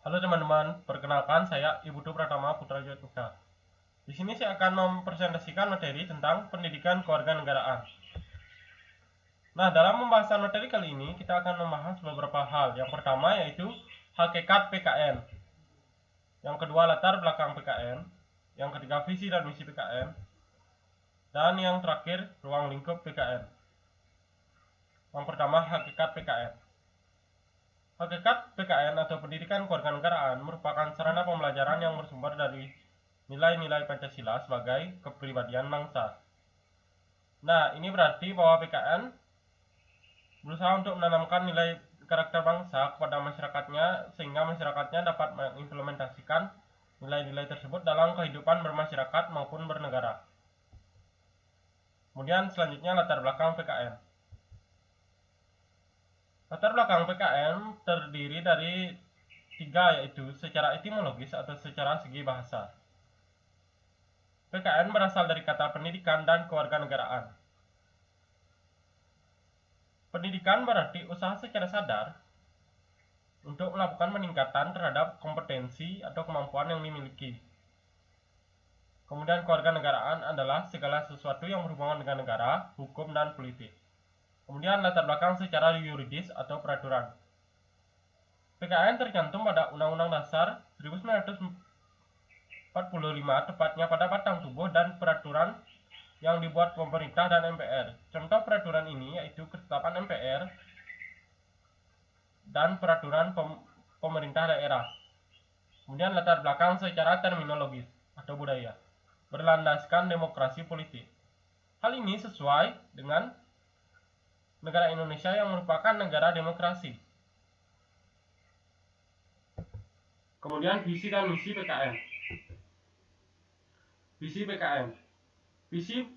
Halo teman-teman, perkenalkan saya Ibu Pratama Putra Jatmika. Di sini saya akan mempresentasikan materi tentang pendidikan kewarganegaraan. Nah, dalam pembahasan materi kali ini kita akan membahas beberapa hal. Yang pertama yaitu hakikat PKN. Yang kedua latar belakang PKN. Yang ketiga visi dan misi PKN. Dan yang terakhir ruang lingkup PKN. Yang pertama hakikat PKN. Hakikat PKN atau pendidikan kewarganegaraan merupakan sarana pembelajaran yang bersumber dari nilai-nilai Pancasila sebagai kepribadian bangsa. Nah, ini berarti bahwa PKN berusaha untuk menanamkan nilai karakter bangsa kepada masyarakatnya sehingga masyarakatnya dapat mengimplementasikan nilai-nilai tersebut dalam kehidupan bermasyarakat maupun bernegara. Kemudian selanjutnya latar belakang PKN. Latar belakang PKN terdiri dari tiga, yaitu secara etimologis atau secara segi bahasa. PKN berasal dari kata pendidikan dan kewarganegaraan. Pendidikan berarti usaha secara sadar untuk melakukan peningkatan terhadap kompetensi atau kemampuan yang dimiliki. Kemudian kewarganegaraan adalah segala sesuatu yang berhubungan dengan negara, hukum, dan politik. Kemudian latar belakang secara yuridis atau peraturan. PKN tercantum pada Undang-Undang Dasar 1945, tepatnya pada batang tubuh dan peraturan yang dibuat pemerintah dan MPR. Contoh peraturan ini yaitu ketetapan MPR dan peraturan pemerintah daerah. Kemudian latar belakang secara terminologis atau budaya, berlandaskan demokrasi politik. Hal ini sesuai dengan negara Indonesia yang merupakan negara demokrasi. Kemudian visi dan misi PKN. Visi PKN. Visi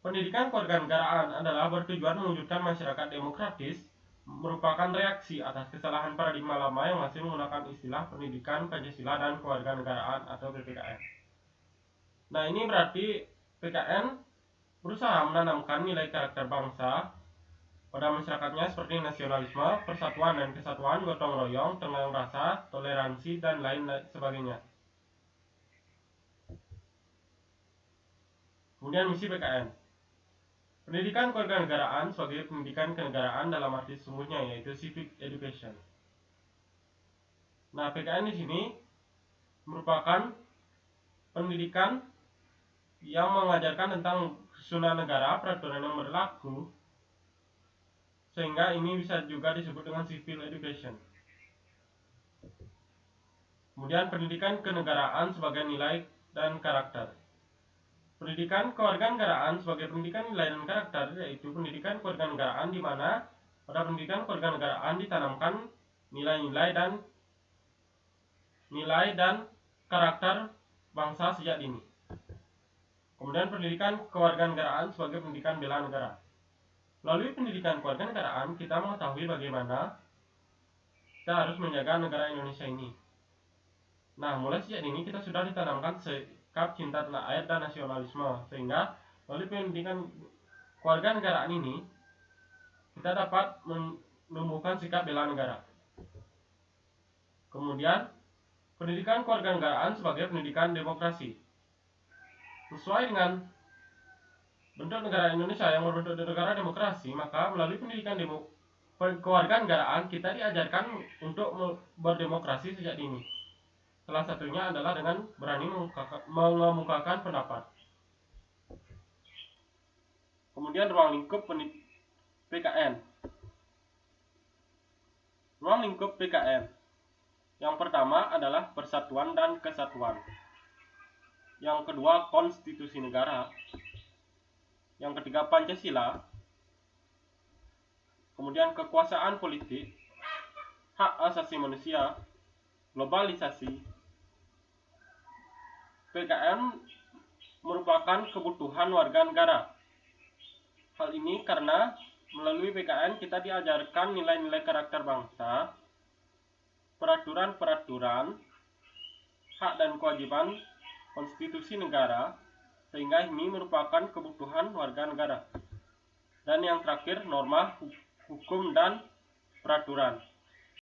pendidikan kewarganegaraan adalah bertujuan mewujudkan masyarakat demokratis, merupakan reaksi atas kesalahan paradigma lama yang masih menggunakan istilah pendidikan Pancasila dan kewarganegaraan atau PPKN. Nah, ini berarti PKN berusaha menanamkan nilai karakter bangsa pada masyarakatnya seperti nasionalisme, persatuan dan kesatuan, gotong royong, tenggang rasa, toleransi, dan lain sebagainya. Kemudian misi PKN. Pendidikan kewarganegaraan sebagai pendidikan kenegaraan dalam arti sesungguhnya, yaitu civic education. Nah, PKN di sini merupakan pendidikan yang mengajarkan tentang kesusunan negara, peraturan yang berlaku, sehingga ini bisa juga disebut dengan civil education. Kemudian pendidikan kenegaraan sebagai nilai dan karakter. Pendidikan kewarganegaraan sebagai pendidikan nilai dan karakter yaitu pendidikan kewarganegaraan di mana pada pendidikan kewarganegaraan ditanamkan nilai-nilai dan karakter bangsa sejak dini. Kemudian pendidikan kewarganegaraan sebagai pendidikan bela negara. Melalui pendidikan kewarganegaraan kita mengetahui bagaimana kita harus menjaga negara Indonesia ini. Nah, mulai sejak dini kita sudah ditanamkan sikap cinta tanah air dan nasionalisme, sehingga melalui pendidikan kewarganegaraan ini kita dapat menumbuhkan sikap bela negara. Kemudian pendidikan kewarganegaraan sebagai pendidikan demokrasi. Sesuai dengan bentuk negara Indonesia yang berbentuk negara demokrasi, maka melalui pendidikan kewarganegaraan kita diajarkan untuk berdemokrasi sejak dini. Salah satunya adalah dengan berani mengemukakan pendapat. Kemudian ruang lingkup PKN. Ruang lingkup PKN. Yang pertama adalah persatuan dan kesatuan. Yang kedua konstitusi negara. Yang ketiga Pancasila. Kemudian kekuasaan politik, hak asasi manusia, globalisasi. PKN merupakan kebutuhan warga negara. Hal ini karena melalui PKN kita diajarkan nilai-nilai karakter bangsa, peraturan-peraturan, hak dan kewajiban konstitusi negara, sehingga ini merupakan kebutuhan warga negara. Dan yang terakhir norma, hukum, dan peraturan.